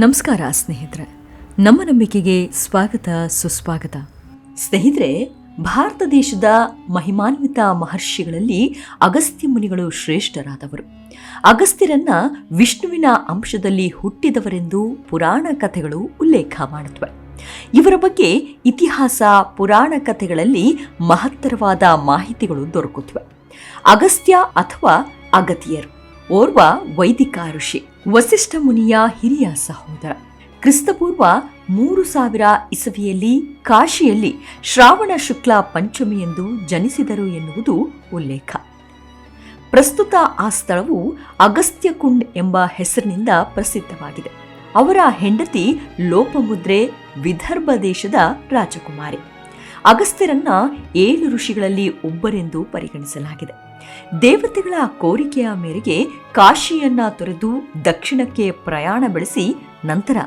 ನಮಸ್ಕಾರ ಸ್ನೇಹಿತರೆ, ನಮ್ಮ ನಂಬಿಕೆಗೆ ಸ್ವಾಗತ ಸುಸ್ವಾಗತ. ಸ್ನೇಹಿತರೆ, ಭಾರತ ದೇಶದ ಮಹಿಮಾನ್ವಿತ ಮಹರ್ಷಿಗಳಲ್ಲಿ ಅಗಸ್ತ್ಯ ಮುನಿಗಳು ಶ್ರೇಷ್ಠರಾದವರು. ಅಗಸ್ತ್ಯರನ್ನ ವಿಷ್ಣುವಿನ ಅಂಶದಲ್ಲಿ ಹುಟ್ಟಿದವರೆಂದು ಪುರಾಣ ಕಥೆಗಳು ಉಲ್ಲೇಖ ಮಾಡುತ್ತವೆ. ಇವರ ಬಗ್ಗೆ ಇತಿಹಾಸ ಪುರಾಣ ಕಥೆಗಳಲ್ಲಿ ಮಹತ್ತರವಾದ ಮಾಹಿತಿಗಳು ದೊರಕುತ್ತವೆ. ಅಗಸ್ತ್ಯ ಅಥವಾ ಅಗತಿಯರು ಓರ್ವ ವೈದಿಕ ಋಷಿ, ವಸಿಷ್ಠ ಮುನಿಯ ಹಿರಿಯ ಸಹೋದರ. ಕ್ರಿಸ್ತಪೂರ್ವ 3000 ಇಸವಿಯಲ್ಲಿ ಕಾಶಿಯಲ್ಲಿ ಶ್ರಾವಣ ಶುಕ್ಲ ಪಂಚಮಿಯೆಂದು ಜನಿಸಿದರು ಎನ್ನುವುದು ಉಲ್ಲೇಖ. ಪ್ರಸ್ತುತ ಆ ಸ್ಥಳವು ಅಗಸ್ತ್ಯಕುಂಡ್ ಎಂಬ ಹೆಸರಿನಿಂದ ಪ್ರಸಿದ್ಧವಾಗಿದೆ. ಅವರ ಹೆಂಡತಿ ಲೋಪಮುದ್ರೆ ವಿದರ್ಭ ದೇಶದ ರಾಜಕುಮಾರಿ. ಅಗಸ್ತ್ಯರನ್ನ 7 ಋಷಿಗಳಲ್ಲಿ ಒಬ್ಬರೆಂದು ಪರಿಗಣಿಸಲಾಗಿದೆ. ದೇವತೆಗಳ ಕೋರಿಕೆಯ ಮೇರೆಗೆ ಕಾಶಿಯನ್ನ ತೊರೆದು ದಕ್ಷಿಣಕ್ಕೆ ಪ್ರಯಾಣ ಬೆಳೆಸಿ ನಂತರ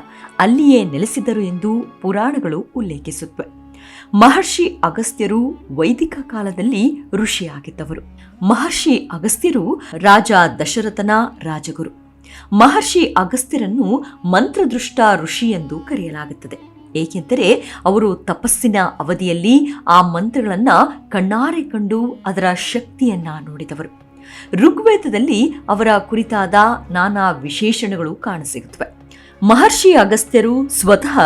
ಅಲ್ಲಿಯೇ ನೆಲೆಸಿದರು ಎಂದು ಪುರಾಣಗಳು ಉಲ್ಲೇಖಿಸುತ್ತವೆ. ಮಹರ್ಷಿ ಅಗಸ್ತ್ಯರು ವೈದಿಕ ಕಾಲದಲ್ಲಿ ಋಷಿಯಾಗಿದ್ದವರು. ಮಹರ್ಷಿ ಅಗಸ್ತ್ಯರು ರಾಜ ದಶರಥನ ರಾಜಗುರು. ಮಹರ್ಷಿ ಅಗಸ್ತ್ಯರನ್ನು ಮಂತ್ರದೃಷ್ಟ ಋಷಿ ಎಂದು ಕರೆಯಲಾಗುತ್ತದೆ. ಏಕೆಂದರೆ ಅವರು ತಪಸ್ಸಿನ ಅವಧಿಯಲ್ಲಿ ಆ ಮಂತ್ರಗಳನ್ನು ಕಣ್ಣಾರೆ ಕಂಡು ಅದರ ಶಕ್ತಿಯನ್ನ ನೋಡಿದವರು. ಋಗ್ವೇದದಲ್ಲಿ ಅವರ ಕುರಿತಾದ ನಾನಾ ವಿಶೇಷಣಗಳು ಕಾಣಸಿಗುತ್ತವೆ. ಮಹರ್ಷಿ ಅಗಸ್ತ್ಯರು ಸ್ವತಃ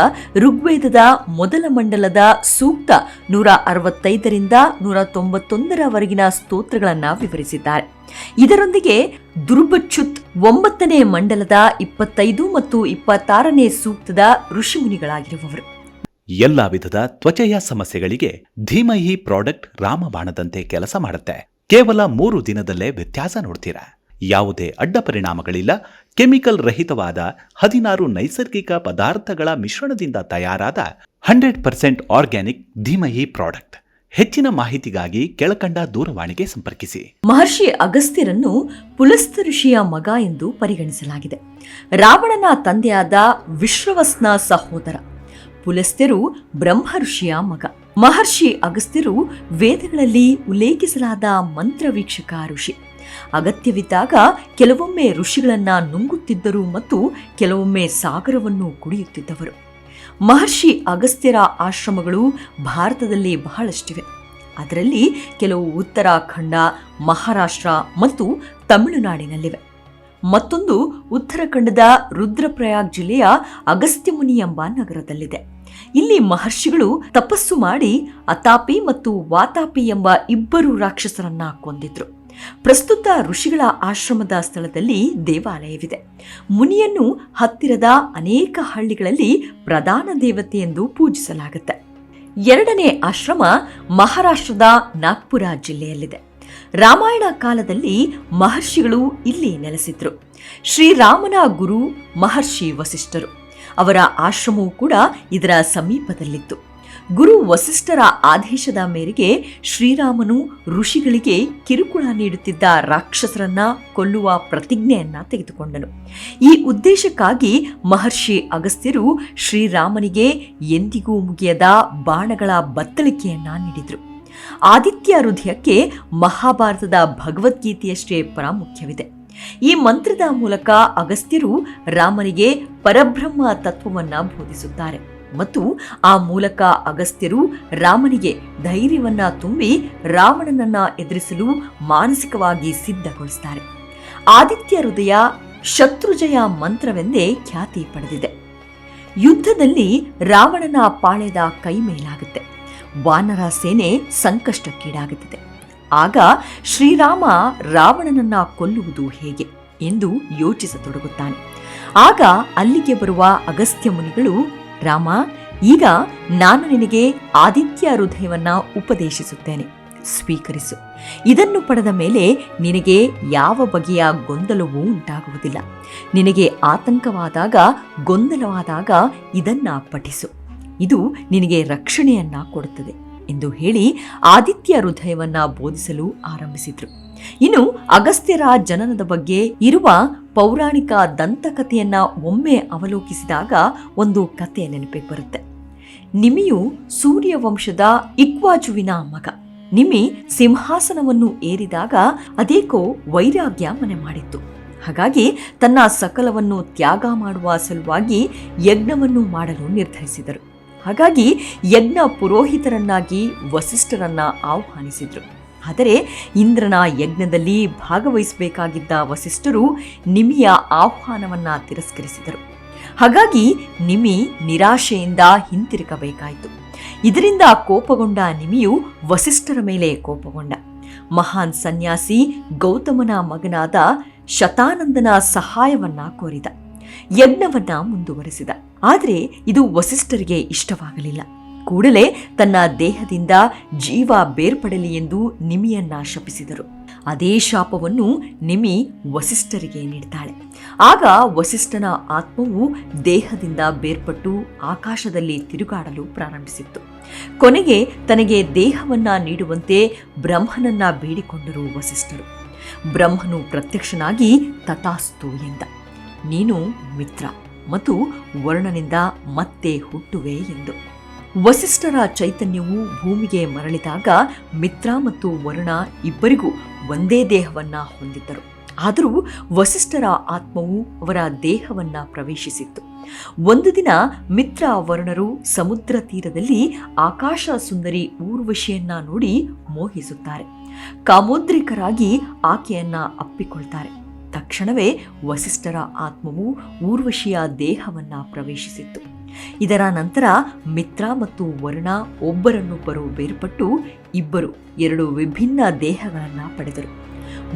ಋಗ್ವೇದದ ಮೊದಲ ಮಂಡಲದ ಸೂಕ್ತ 165ರಿಂದ 191ರವರೆಗಿನ ಸ್ತೋತ್ರಗಳನ್ನು ವಿವರಿಸಿದ್ದಾರೆ. ಇದರೊಂದಿಗೆ ದುರ್ಬಚ್ಯುತ್ 9ನೇ ಮಂಡಲದ 25 ಮತ್ತು 26ನೇ ಸೂಕ್ತದ ಋಷಿಮುನಿಗಳಾಗಿರುವವರು. ಎಲ್ಲಾ ವಿಧದ ತ್ವಚೆಯ ಸಮಸ್ಯೆಗಳಿಗೆ ಧೀಮಹಿ ಪ್ರಾಡಕ್ಟ್ ರಾಮಬಾಣದಂತೆ ಕೆಲಸ ಮಾಡುತ್ತೆ. ಕೇವಲ 3 ದಿನದಲ್ಲೇ ವ್ಯತ್ಯಾಸ ನೋಡ್ತೀರಾ. ಯಾವುದೇ ಅಡ್ಡ ಪರಿಣಾಮಗಳಿಲ್ಲ. ಕೆಮಿಕಲ್ ರಹಿತವಾದ 16 ನೈಸರ್ಗಿಕ ಪದಾರ್ಥಗಳ ಮಿಶ್ರಣದಿಂದ ತಯಾರಾದ 100% ಆರ್ಗ್ಯಾನಿಕ್ ಧೀಮಹಿ ಪ್ರಾಡಕ್ಟ್. ಹೆಚ್ಚಿನ ಮಾಹಿತಿಗಾಗಿ ಕೆಳಕಂಡ ದೂರವಾಣಿಗೆ ಸಂಪರ್ಕಿಸಿ. ಮಹರ್ಷಿ ಅಗಸ್ತ್ಯರನ್ನು ಪುಲಸ್ತ್ಯ ಋಷಿಯ ಮಗ ಎಂದು ಪರಿಗಣಿಸಲಾಗಿದೆ. ರಾವಣನ ತಂದೆಯಾದ ವಿಶ್ರವಸ್ನ ಸಹೋದರ. ಪುಲಸ್ತ್ಯರು ಬ್ರಹ್ಮ ಋಷಿಯ ಮಗ. ಮಹರ್ಷಿ ಅಗಸ್ತ್ಯರು ವೇದಗಳಲ್ಲಿ ಉಲ್ಲೇಖಿಸಲಾದ ಮಂತ್ರವೀಕ್ಷಕ ಋಷಿ. ಅಗತ್ಯವಿದ್ದಾಗ ಕೆಲವೊಮ್ಮೆ ಋಷಿಗಳನ್ನ ನುಂಗುತ್ತಿದ್ದರು ಮತ್ತು ಕೆಲವೊಮ್ಮೆ ಸಾಗರವನ್ನು ಕುಡಿಯುತ್ತಿದ್ದವರು. ಮಹರ್ಷಿ ಅಗಸ್ತ್ಯರ ಆಶ್ರಮಗಳು ಭಾರತದಲ್ಲಿ ಬಹಳಷ್ಟಿವೆ. ಅದರಲ್ಲಿ ಕೆಲವು ಉತ್ತರಾಖಂಡ, ಮಹಾರಾಷ್ಟ್ರ ಮತ್ತು ತಮಿಳುನಾಡಿನಲ್ಲಿವೆ. ಮತ್ತೊಂದು ಉತ್ತರಾಖಂಡದ ರುದ್ರಪ್ರಯಾಗ್ ಜಿಲ್ಲೆಯ ಅಗಸ್ತ್ಯಮುನಿ ಎಂಬ ನಗರದಲ್ಲಿದೆ. ಇಲ್ಲಿ ಮಹರ್ಷಿಗಳು ತಪಸ್ಸು ಮಾಡಿ ಅತಾಪಿ ಮತ್ತು ವಾತಾಪಿ ಎಂಬ 2 ರಾಕ್ಷಸರನ್ನ ಕೊಂದಿದ್ರು. ಪ್ರಸ್ತುತ ಋಷಿಗಳ ಆಶ್ರಮದ ಸ್ಥಳದಲ್ಲಿ ದೇವಾಲಯವಿದೆ. ಮುನಿಯನ್ನು ಹತ್ತಿರದ ಅನೇಕ ಹಳ್ಳಿಗಳಲ್ಲಿ ಪ್ರಧಾನ ದೇವತೆ ಎಂದು ಪೂಜಿಸಲಾಗುತ್ತೆ. 2ನೇ ಆಶ್ರಮ ಮಹಾರಾಷ್ಟ್ರದ ನಾಗ್ಪುರ ಜಿಲ್ಲೆಯಲ್ಲಿದೆ. ರಾಮಾಯಣ ಕಾಲದಲ್ಲಿ ಮಹರ್ಷಿಗಳು ಇಲ್ಲಿ ನೆಲೆಸಿದ್ರು. ಶ್ರೀರಾಮನ ಗುರು ಮಹರ್ಷಿ ವಸಿಷ್ಠರು. ಅವರ ಆಶ್ರಮವೂ ಕೂಡ ಇದರ ಸಮೀಪದಲ್ಲಿತ್ತು. ಗುರು ವಸಿಷ್ಠರ ಆದೇಶದ ಮೇರೆಗೆ ಶ್ರೀರಾಮನು ಋಷಿಗಳಿಗೆ ಕಿರುಕುಳ ನೀಡುತ್ತಿದ್ದ ರಾಕ್ಷಸರನ್ನ ಕೊಲ್ಲುವ ಪ್ರತಿಜ್ಞೆಯನ್ನ ತೆಗೆದುಕೊಂಡನು. ಈ ಉದ್ದೇಶಕ್ಕಾಗಿ ಮಹರ್ಷಿ ಅಗಸ್ತ್ಯರು ಶ್ರೀರಾಮನಿಗೆ ಎಂದಿಗೂ ಮುಗಿಯದ ಬಾಣಗಳ ಬತ್ತಳಿಕೆಯನ್ನ ನೀಡಿದರು. ಆದಿತ್ಯ ಹೃದಯಕ್ಕೆ ಮಹಾಭಾರತದ ಭಗವದ್ಗೀತೆಯಷ್ಟೇ ಪ್ರಾಮುಖ್ಯವಿದೆ. ಈ ಮಂತ್ರದ ಮೂಲಕ ಅಗಸ್ತ್ಯರು ರಾಮನಿಗೆ ಪರಬ್ರಹ್ಮ ತತ್ವವನ್ನ ಬೋಧಿಸುತ್ತಾರೆ ಮತ್ತು ಆ ಮೂಲಕ ಅಗಸ್ತ್ಯರು ರಾಮನಿಗೆ ಧೈರ್ಯವನ್ನ ತುಂಬಿ ರಾವಣನನ್ನ ಎದುರಿಸಲು ಮಾನಸಿಕವಾಗಿ ಸಿದ್ಧಗೊಳಿಸುತ್ತಾರೆ. ಆದಿತ್ಯ ಹೃದಯ ಶತ್ರುಜಯ ಮಂತ್ರವೆಂದೇ ಖ್ಯಾತಿ ಪಡೆದಿದೆ. ಯುದ್ಧದಲ್ಲಿ ರಾವಣನ ಪಾಳೆದ ಕೈ ಮೇಲಾಗುತ್ತೆ. ವಾನರ ಸೇನೆ ಸಂಕಷ್ಟಕ್ಕೀಡಾಗುತ್ತದೆ. ಆಗ ಶ್ರೀರಾಮ ರಾವಣನನ್ನ ಕೊಲ್ಲುವುದು ಹೇಗೆ ಎಂದು ಯೋಚಿಸತೊಡಗುತ್ತಾನೆ. ಆಗ ಅಲ್ಲಿಗೆ ಬರುವ ಅಗಸ್ತ್ಯ ಮುನಿಗಳು, ರಾಮ, ಈಗ ನಾನು ನಿನಗೆ ಆದಿತ್ಯ ಹೃದಯವನ್ನ ಉಪದೇಶಿಸುತ್ತೇನೆ, ಸ್ವೀಕರಿಸು. ಇದನ್ನು ಪಡೆದ ಮೇಲೆ ನಿನಗೆ ಯಾವ ಬಗೆಯ ಗೊಂದಲವೂ ಉಂಟಾಗುವುದಿಲ್ಲ. ನಿನಗೆ ಆತಂಕವಾದಾಗ, ಗೊಂದಲವಾದಾಗ ಇದನ್ನ ಪಠಿಸು. ಇದು ನಿನಗೆ ರಕ್ಷಣೆಯನ್ನ ಕೊಡುತ್ತದೆ ಎಂದು ಹೇಳಿ ಆದಿತ್ಯ ಹೃದಯವನ್ನ ಬೋಧಿಸಲು ಆರಂಭಿಸಿದ್ರು. ಇನ್ನು ಅಗಸ್ತ್ಯರ ಜನನದ ಬಗ್ಗೆ ಇರುವ ಪೌರಾಣಿಕ ದಂತಕಥೆಯನ್ನ ಒಮ್ಮೆ ಅವಲೋಕಿಸಿದಾಗ ಒಂದು ಕಥೆ ನೆನಪಿಗೆ ಬರುತ್ತೆ. ನಿಮಿಯು ಸೂರ್ಯವಂಶದ ಇಕ್ವಾಜುವಿನ ಮಗ. ನಿಮಿ ಸಿಂಹಾಸನವನ್ನು ಏರಿದಾಗ ಅದೇಕೋ ವೈರಾಗ್ಯ ಮನೆ ಮಾಡಿತ್ತು. ಹಾಗಾಗಿ ತನ್ನ ಸಕಲವನ್ನು ತ್ಯಾಗ ಮಾಡುವ ಸಲುವಾಗಿ ಯಜ್ಞವನ್ನು ಮಾಡಲು ನಿರ್ಧರಿಸಿದರು. ಹಾಗಾಗಿ ಯಜ್ಞ ಪುರೋಹಿತರನ್ನಾಗಿ ವಸಿಷ್ಠರನ್ನ ಆಹ್ವಾನಿಸಿದರು. ಆದರೆ ಇಂದ್ರನ ಯಜ್ಞದಲ್ಲಿ ಭಾಗವಹಿಸಬೇಕಾಗಿದ್ದ ವಸಿಷ್ಠರು ನಿಮಿಯ ಆಹ್ವಾನವನ್ನ ತಿರಸ್ಕರಿಸಿದರು. ಹಾಗಾಗಿ ನಿಮಿ ನಿರಾಶೆಯಿಂದ ಹಿಂತಿರುಗಬೇಕಾಯಿತು. ಇದರಿಂದ ಕೋಪಗೊಂಡ ನಿಮಿಯು ವಸಿಷ್ಠರ ಮೇಲೆ ಕೋಪಗೊಂಡ. ಮಹಾನ್ ಸನ್ಯಾಸಿ ಗೌತಮನ ಮಗನಾದ ಶತಾನಂದನ ಸಹಾಯವನ್ನ ಕೋರಿದ. ಯಜ್ಞವನ್ನ ಮುಂದುವರೆಸಿದ. ಆದರೆ ಇದು ವಸಿಷ್ಠರಿಗೆ ಇಷ್ಟವಾಗಲಿಲ್ಲ. ಕೂಡಲೇ ತನ್ನ ದೇಹದಿಂದ ಜೀವ ಬೇರ್ಪಡಲಿ ಎಂದು ನಿಮಿಯನ್ನ ಶಪಿಸಿದರು. ಅದೇ ಶಾಪವನ್ನು ನಿಮಿ ವಸಿಷ್ಠರಿಗೆ ನೀಡ್ತಾಳೆ. ಆಗ ವಸಿಷ್ಠನ ಆತ್ಮವು ದೇಹದಿಂದ ಬೇರ್ಪಟ್ಟು ಆಕಾಶದಲ್ಲಿ ತಿರುಗಾಡಲು ಪ್ರಾರಂಭಿಸಿತ್ತು. ಕೊನೆಗೆ ತನಗೆ ದೇಹವನ್ನ ನೀಡುವಂತೆ ಬ್ರಹ್ಮನನ್ನ ಬೇಡಿಕೊಂಡರು ವಸಿಷ್ಠರು. ಬ್ರಹ್ಮನು ಪ್ರತ್ಯಕ್ಷನಾಗಿ ತಥಾಸ್ತು ಎಂದ. ನೀನು ಮಿತ್ರ ಮತ್ತು ವರುಣನಿಂದ ಮತ್ತೆ ಹುಟ್ಟುವೆ ಎಂದು. ವಸಿಷ್ಠರ ಚೈತನ್ಯವು ಭೂಮಿಗೆ ಮರಳಿದಾಗ ಮಿತ್ರ ಮತ್ತು ವರುಣ ಇಬ್ಬರಿಗೂ ಒಂದೇ ದೇಹವನ್ನ ಹೊಂದಿದ್ದರು. ಆದರೂ ವಸಿಷ್ಠರ ಆತ್ಮವು ಅವರ ದೇಹವನ್ನ ಪ್ರವೇಶಿಸಿತ್ತು. ಒಂದು ದಿನ ಮಿತ್ರ ವರುಣರು ಸಮುದ್ರ ತೀರದಲ್ಲಿ ಆಕಾಶ ಸುಂದರಿ ಊರ್ವಶಿಯನ್ನ ನೋಡಿ ಮೋಹಿಸುತ್ತಾರೆ. ಕಾಮೋದ್ರಿಕರಾಗಿ ಆಕೆಯನ್ನ ಅಪ್ಪಿಕೊಳ್ತಾರೆ. ತಕ್ಷಣವೇ ವಸಿಷ್ಠರ ಆತ್ಮವು ಊರ್ವಶಿಯ ದೇಹವನ್ನ ಪ್ರವೇಶಿಸಿತ್ತು. ಇದರ ನಂತರ ಮಿತ್ರ ಮತ್ತು ವರುಣ ಒಬ್ಬರನ್ನೊಬ್ಬರು ಬೇರ್ಪಟ್ಟು ಇಬ್ಬರು ಎರಡು ವಿಭಿನ್ನ ದೇಹಗಳನ್ನ ಪಡೆದರು.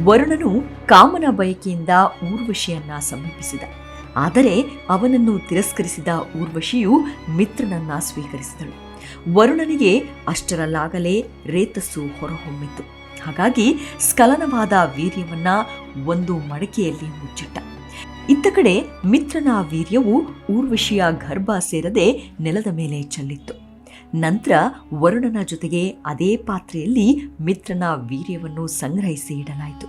ವರುಣನು ಕಾಮನ ಬಯಕೆಯಿಂದ ಊರ್ವಶಿಯನ್ನ ಸಮೀಪಿಸಿದ. ಆದರೆ ಅವನನ್ನು ತಿರಸ್ಕರಿಸಿದ ಊರ್ವಶಿಯು ಮಿತ್ರನನ್ನ ಸ್ವೀಕರಿಸಿದಳು. ವರುಣನಿಗೆ ಅಷ್ಟರಲ್ಲಾಗಲೇ ರೇತಸ್ಸು ಹೊರಹೊಮ್ಮಿತು. ಹಾಗಾಗಿ ಸ್ಖಲನವಾದ ವೀರ್ಯವನ್ನ ಒಂದು ಮಡಕೆಯಲ್ಲಿ ಮುಚ್ಚಿಟ್ಟ. ಇತ್ತ ಕಡೆ ಮಿತ್ರನ ವೀರ್ಯವು ಊರ್ವಶಿಯ ಗರ್ಭ ಸೇರದೆ ನೆಲದ ಮೇಲೆ ಚೆಲ್ಲಿತ್ತು. ನಂತರ ವರುಣನ ಜೊತೆಗೆ ಅದೇ ಪಾತ್ರೆಯಲ್ಲಿ ಮಿತ್ರನ ವೀರ್ಯವನ್ನು ಸಂಗ್ರಹಿಸಿ ಇಡಲಾಯಿತು.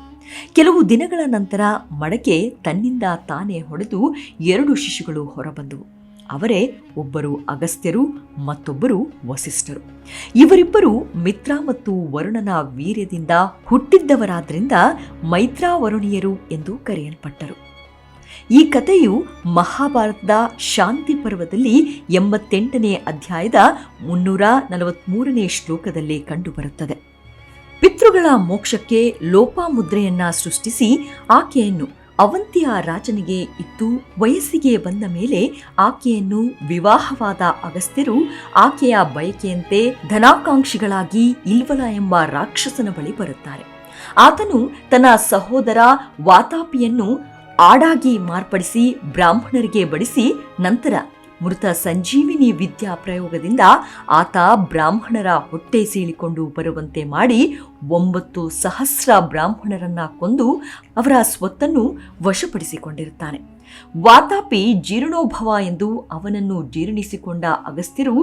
ಕೆಲವು ದಿನಗಳ ನಂತರ ಮಡಕೆ ತನ್ನಿಂದ ತಾನೇ ಹೊಡೆದು 2 ಶಿಶುಗಳು ಹೊರಬಂದವು. ಅವರೇ ಒಬ್ಬರು ಅಗಸ್ತ್ಯರು, ಮತ್ತೊಬ್ಬರು ವಸಿಷ್ಠರು. ಇವರಿಬ್ಬರು ಮಿತ್ರ ಮತ್ತು ವರುಣನ ವೀರ್ಯದಿಂದ ಹುಟ್ಟಿದ್ದವರಾದ್ರಿಂದ ಮೈತ್ರಾವರುಣಿಯರು ಎಂದು ಕರೆಯಲ್ಪಟ್ಟರು. ಈ ಕಥೆಯು ಮಹಾಭಾರತದ ಶಾಂತಿ ಪರ್ವದಲ್ಲಿ 88ನೇ ಅಧ್ಯಾಯದ 343ನೇ ಶ್ಲೋಕದಲ್ಲಿ ಕಂಡುಬರುತ್ತದೆ. ಪಿತೃಗಳ ಮೋಕ್ಷಕ್ಕೆ ಲೋಪಾಮುದ್ರೆಯನ್ನ ಸೃಷ್ಟಿಸಿ ಆಕೆಯನ್ನು ಅವಂತಿಯ ರಾಜನಿಗೆ ಇತ್ತು. ವಯಸ್ಸಿಗೆ ಬಂದ ಮೇಲೆ ಆಕೆಯನ್ನು ವಿವಾಹವಾದ ಅಗಸ್ತ್ಯರು ಆಕೆಯ ಬಯಕೆಯಂತೆ ಧನಾಕಾಂಕ್ಷಿಗಳಾಗಿ ಇಲ್ವಲ ಎಂಬ ರಾಕ್ಷಸನ ಬಳಿ ಬರುತ್ತಾರೆ. ಆತನು ತನ್ನ ಸಹೋದರ ವಾತಾಪಿಯನ್ನು ಆಡಾಗಿ ಮಾರ್ಪಡಿಸಿ ಬ್ರಾಹ್ಮಣರಿಗೆ ಬಡಿಸಿ ನಂತರ ಮೃತ ಸಂಜೀವಿನಿ ವಿದ್ಯಾ ಪ್ರಯೋಗದಿಂದ ಆತ ಬ್ರಾಹ್ಮಣರ ಹೊಟ್ಟೆ ಸೀಳಿಕೊಂಡು ಬರುವಂತೆ ಮಾಡಿ 9,000 ಬ್ರಾಹ್ಮಣರನ್ನ ಕೊಂದು ಅವರ ಸ್ವತ್ತನ್ನು ವಶಪಡಿಸಿಕೊಂಡಿರುತ್ತಾನೆ. ವಾತಾಪಿ ಜೀರ್ಣೋಭವ ಎಂದು ಅವನನ್ನು ಜೀರ್ಣಿಸಿಕೊಂಡ ಅಗಸ್ತ್ಯರು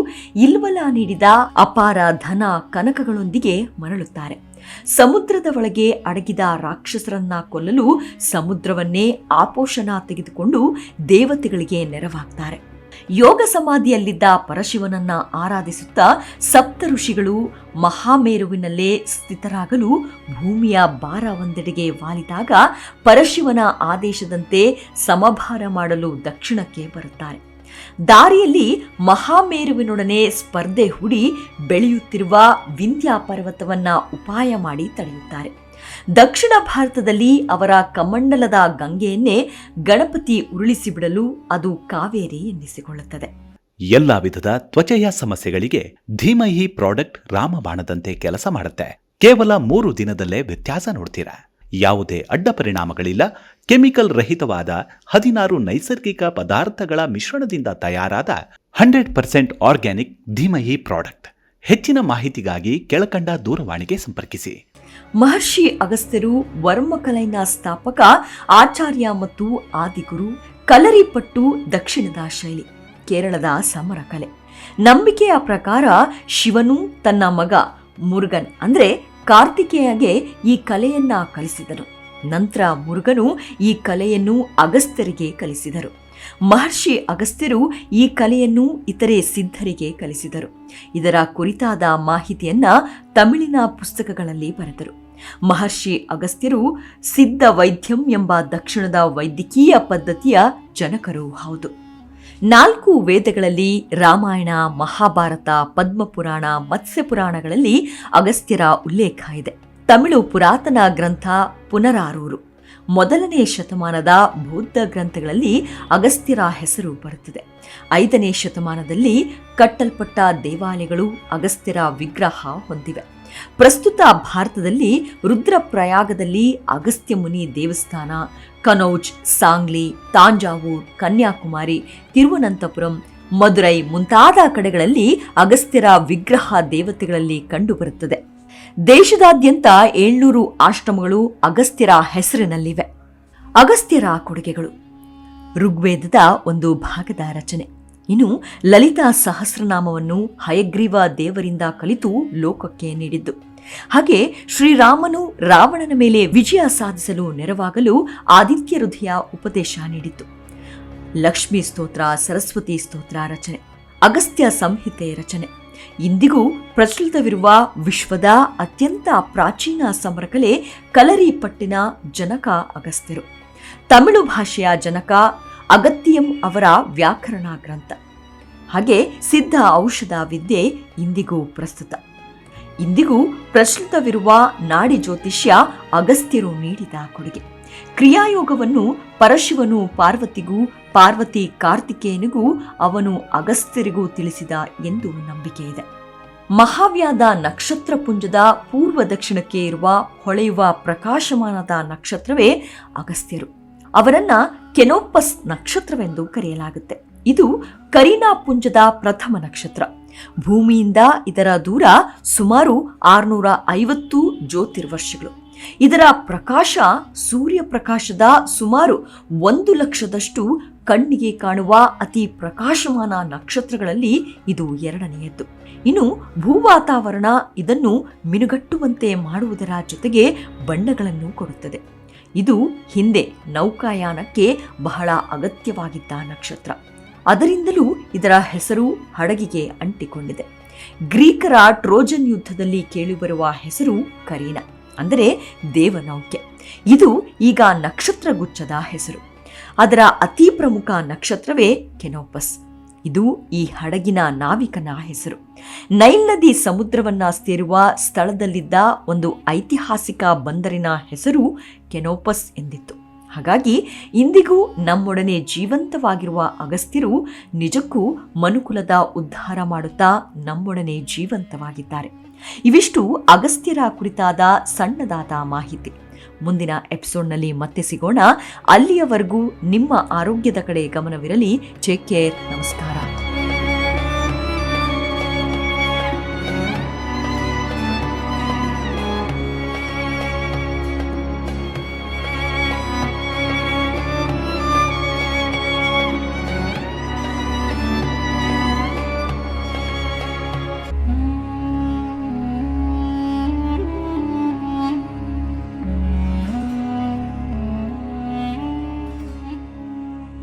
ಇಲ್ವಲ ನೀಡಿದ ಅಪಾರ ಧನ ಕನಕಗಳೊಂದಿಗೆ ಮರಳುತ್ತಾರೆ. ಸಮುದ್ರದ ಒಳಗೆ ಅಡಗಿದ ರಾಕ್ಷಸರನ್ನ ಕೊಲ್ಲಲು ಸಮುದ್ರವನ್ನೇ ಆಪೋಷಣ ತೆಗೆದುಕೊಂಡು ದೇವತೆಗಳಿಗೆ ನೆರವಾಗ್ತಾರೆ. ಯೋಗ ಸಮಾಧಿಯಲ್ಲಿದ್ದ ಪರಶಿವನನ್ನ ಆರಾಧಿಸುತ್ತಾ ಸಪ್ತ ಋಷಿಗಳು ಮಹಾಮೇರುವಿನಲ್ಲೇ ಸ್ಥಿತರಾಗಲು ಭೂಮಿಯ ಭಾರ ಒಂದೆಡೆಗೆ ವಾಲಿದಾಗ ಪರಶಿವನ ಆದೇಶದಂತೆ ಸಮಭಾರ ಮಾಡಲು ದಕ್ಷಿಣಕ್ಕೆ ಬರುತ್ತಾರೆ. ದಾರಿಯಲ್ಲಿ ಮಹಾಮೇರುವಿನೊಡನೆ ಸ್ಪರ್ಧೆ ಹೂಡಿ ಬೆಳೆಯುತ್ತಿರುವ ವಿಂಧ್ಯ ಪರ್ವತವನ್ನ ಉಪಾಯ ಮಾಡಿ ತಡೆಯುತ್ತಾರೆ. ದಕ್ಷಿಣ ಭಾರತದಲ್ಲಿ ಅವರ ಕಮಂಡಲದ ಗಂಗೆಯನ್ನೇ ಗಣಪತಿ ಉರುಳಿಸಿಬಿಡಲು ಅದು ಕಾವೇರಿ ಎನ್ನಿಸಿಕೊಳ್ಳುತ್ತದೆ. ಎಲ್ಲ ವಿಧದ ತ್ವಚೆಯ ಸಮಸ್ಯೆಗಳಿಗೆ ಧೀಮಹಿ ಪ್ರಾಡಕ್ಟ್ ರಾಮಬಾಣದಂತೆ ಕೆಲಸ ಮಾಡುತ್ತೆ. ಕೇವಲ 3 ದಿನದಲ್ಲೇ ವ್ಯತ್ಯಾಸ ನೋಡ್ತೀರಾ. ಯಾವುದೇ ಅಡ್ಡ ಪರಿಣಾಮಗಳಿಲ್ಲ. ಕೆಮಿಕಲ್ ರಹಿತವಾದ 16 ನೈಸರ್ಗಿಕ ಪದಾರ್ಥಗಳ ಮಿಶ್ರಣದಿಂದ ತಯಾರಾದ 100% ಆರ್ಗ್ಯಾನಿಕ್ ಧೀಮಹಿ ಪ್ರಾಡಕ್ಟ್. ಹೆಚ್ಚಿನ ಮಾಹಿತಿಗಾಗಿ ಕೆಳಕಂಡ ದೂರವಾಣಿಗೆ ಸಂಪರ್ಕಿಸಿ. ಮಹರ್ಷಿ ಅಗಸ್ತ್ಯರು ವರ್ಮಕಲೆಯ ಸ್ಥಾಪಕ, ಆಚಾರ್ಯ ಮತ್ತು ಆದಿಗುರು. ಕಲರಿಪಟ್ಟು ದಕ್ಷಿಣದ ಶೈಲಿ, ಕೇರಳದ ಸಮರ ಕಲೆ. ನಂಬಿಕೆಯ ಪ್ರಕಾರ ಶಿವನು ತನ್ನ ಮಗ ಮುರುಗನ್ ಅಂದ್ರೆ ಕಾರ್ತಿಕೇಯಗೆ ಈ ಕಲೆಯನ್ನ ಕಲಿಸಿದನು. ನಂತರ ಮುರುಗನು ಈ ಕಲೆಯನ್ನು ಅಗಸ್ತ್ಯರಿಗೆ ಕಲಿಸಿದರು. ಮಹರ್ಷಿ ಅಗಸ್ತ್ಯರು ಈ ಕಲೆಯನ್ನು ಇತರೆ ಸಿದ್ಧರಿಗೆ ಕಲಿಸಿದರು. ಇದರ ಕುರಿತಾದ ಮಾಹಿತಿಯನ್ನ ತಮಿಳಿನ ಪುಸ್ತಕಗಳಲ್ಲಿ ಬರೆದರು. ಮಹರ್ಷಿ ಅಗಸ್ತ್ಯರು ಸಿದ್ಧ ವೈದ್ಯಂ ಎಂಬ ದಕ್ಷಿಣದ ವೈದ್ಯಕೀಯ ಪದ್ಧತಿಯ ಜನಕರೂ ಹೌದು. 4 ವೇದಗಳಲ್ಲಿ, ರಾಮಾಯಣ, ಮಹಾಭಾರತ, ಪದ್ಮಪುರಾಣ, ಮತ್ಸ್ಯಪುರಾಣಗಳಲ್ಲಿ ಅಗಸ್ತ್ಯರ ಉಲ್ಲೇಖ ಇದೆ. ತಮಿಳು ಪುರಾತನ ಗ್ರಂಥ ಪುನರಾರೂರು, 1ನೇ ಶತಮಾನದ ಬೌದ್ಧ ಗ್ರಂಥಗಳಲ್ಲಿ ಅಗಸ್ತ್ಯರ ಹೆಸರು ಬರುತ್ತದೆ. 5ನೇ ಶತಮಾನದಲ್ಲಿ ಕಟ್ಟಲ್ಪಟ್ಟ ದೇವಾಲಯಗಳು ಅಗಸ್ತ್ಯರ ವಿಗ್ರಹ ಹೊಂದಿವೆ. ಪ್ರಸ್ತುತ ಭಾರತದಲ್ಲಿ ರುದ್ರಪ್ರಯಾಗದಲ್ಲಿ ಅಗಸ್ತ್ಯ ಮುನಿ ದೇವಸ್ಥಾನ, ಕನೌಜ್, ಸಾಂಗ್ಲಿ, ತಾಂಜಾವೂರ್, ಕನ್ಯಾಕುಮಾರಿ, ತಿರುವನಂತಪುರಂ, ಮದುರೈ ಮುಂತಾದ ಕಡೆಗಳಲ್ಲಿ ಅಗಸ್ತ್ಯರ ವಿಗ್ರಹ ದೇವತೆಗಳಲ್ಲಿ ಕಂಡುಬರುತ್ತದೆ. ದೇಶದಾದ್ಯಂತ 700 ಆಶ್ರಮಗಳು ಅಗಸ್ತ್ಯರ ಹೆಸರಿನಲ್ಲಿವೆ. ಅಗಸ್ತ್ಯರ ಕೊಡುಗೆಗಳು: ಋಗ್ವೇದದ ಒಂದು ಭಾಗದ ರಚನೆ. ಇನ್ನು ಲಲಿತಾ ಸಹಸ್ರನಾಮವನ್ನು ಹಯಗ್ರೀವ ದೇವರಿಂದ ಕಲಿತು ಲೋಕಕ್ಕೆ ನೀಡಿದ್ದು. ಹಾಗೆ ಶ್ರೀರಾಮನು ರಾವಣನ ಮೇಲೆ ವಿಜಯ ಸಾಧಿಸಲು ನೆರವಾಗಲು ಆದಿತ್ಯ ಹೃದಯ ಉಪದೇಶ ನೀಡಿತು. ಲಕ್ಷ್ಮೀ ಸ್ತೋತ್ರ, ಸರಸ್ವತಿ ಸ್ತೋತ್ರ ರಚನೆ, ಅಗಸ್ತ್ಯ ಸಂಹಿತೆ ರಚನೆ. ಇಂದಿಗೂ ಪ್ರಚಲಿತವಿರುವ ವಿಶ್ವದ ಅತ್ಯಂತ ಪ್ರಾಚೀನ ಸಮರಕಲೆ ಕಲರಿಪಟ್ಟಿನ ಜನಕ ಅಗಸ್ತ್ಯರು. ತಮಿಳು ಭಾಷೆಯ ಜನಕ ಅಗತ್ಯಂ ಅವರ ವ್ಯಾಕರಣ ಗ್ರಂಥ. ಹಾಗೆ ಸಿದ್ಧ ಔಷಧ ವಿದ್ಯೆ ಇಂದಿಗೂ ಪ್ರಸ್ತುತ. ಇಂದಿಗೂ ಪ್ರಚಲಿತವಿರುವ ನಾಡಿ ಜ್ಯೋತಿಷ್ಯ ಅಗಸ್ತ್ಯರು ನೀಡಿದ ಕೊಡುಗೆ. ಕ್ರಿಯಾಯೋಗವನ್ನು ಪರಶಿವನು ಪಾರ್ವತಿಗೂ, ಪಾರ್ವತಿ ಕಾರ್ತಿಕೇಯನಿಗೂ, ಅವನು ಅಗಸ್ತ್ಯರಿಗೂ ತಿಳಿಸಿದ ಎಂದು ನಂಬಿಕೆ ಇದೆ. ಮಹಾವ್ಯಾದ ನಕ್ಷತ್ರ ಪುಂಜದ ಪೂರ್ವ ದಕ್ಷಿಣಕ್ಕೆ ಇರುವ ಹೊಳೆಯುವ ಪ್ರಕಾಶಮಾನದ ನಕ್ಷತ್ರವೇ ಅಗಸ್ತ್ಯರು. ಅವರನ್ನ ಕೆನೋಪಸ್ ನಕ್ಷತ್ರವೆಂದು ಕರೆಯಲಾಗುತ್ತೆ. ಇದು ಕರೀನಾ ಪುಂಜದ ಪ್ರಥಮ ನಕ್ಷತ್ರ. ಭೂಮಿಯಿಂದ ಇದರ ದೂರ ಸುಮಾರು 650 ಜ್ಯೋತಿರ್ವರ್ಷಗಳು. ಇದರ ಪ್ರಕಾಶ ಸೂರ್ಯ ಪ್ರಕಾಶದ ಸುಮಾರು 1,00,000ದಷ್ಟು. ಕಣ್ಣಿಗೆ ಕಾಣುವ ಅತಿ ಪ್ರಕಾಶಮಾನ ನಕ್ಷತ್ರಗಳಲ್ಲಿ ಇದು 2ನೇಯದ್ದು. ಇನ್ನು ಭೂವಾತಾವರಣ ಇದನ್ನು ಮಿನುಗಟ್ಟುವಂತೆ ಮಾಡುವುದರ ಜೊತೆಗೆ ಬಣ್ಣಗಳನ್ನು ಕೊಡುತ್ತದೆ. ಇದು ಹಿಂದೆ ನೌಕಾಯಾನಕ್ಕೆ ಬಹಳ ಅಗತ್ಯವಾಗಿದ್ದ ನಕ್ಷತ್ರ. ಅದರಿಂದಲೂ ಇದರ ಹೆಸರು ಹಡಗಿಗೆ ಅಂಟಿಕೊಂಡಿದೆ. ಗ್ರೀಕರ ಟ್ರೋಜನ್ ಯುದ್ಧದಲ್ಲಿ ಕೇಳಿಬರುವ ಹೆಸರು ಕರೀನಾ, ಅಂದರೆ ದೇವನೌಕೆ. ಇದು ಈಗ ನಕ್ಷತ್ರ ಗುಚ್ಛದ ಹೆಸರು. ಅದರ ಅತಿ ಪ್ರಮುಖ ನಕ್ಷತ್ರವೇ ಕೆನೋಪಸ್. ಇದು ಈ ಹಡಗಿನ ನಾವಿಕನ ಹೆಸರು. ನೈಲ್ ನದಿ ಸಮುದ್ರವನ್ನ ಸೇರುವ ಸ್ಥಳದಲ್ಲಿದ್ದ ಒಂದು ಐತಿಹಾಸಿಕ ಬಂದರಿನ ಹೆಸರು ಕೆನೋಪಸ್ ಎಂದಿತ್ತು. ಹಾಗಾಗಿ ಇಂದಿಗೂ ನಮ್ಮೊಡನೆ ಜೀವಂತವಾಗಿರುವ ಅಗಸ್ತ್ಯರು ನಿಜಕ್ಕೂ ಮನುಕುಲದ ಉದ್ಧಾರ ಮಾಡುತ್ತಾ ನಮ್ಮೊಡನೆ ಜೀವಂತವಾಗಿದ್ದಾರೆ. ಇವಿಷ್ಟು ಅಗಸ್ತ್ಯರ ಕುರಿತಾದ ಸಣ್ಣದಾದ ಮಾಹಿತಿ. ಮುಂದಿನ ಎಪಿಸೋಡ್ನಲ್ಲಿ ಮತ್ತೆ ಸಿಗೋಣ. ಅಲ್ಲಿಯವರೆಗೂ ನಿಮ್ಮ ಆರೋಗ್ಯದ ಕಡೆ ಗಮನವಿರಲಿ. Take care. ನಮಸ್ಕಾರ.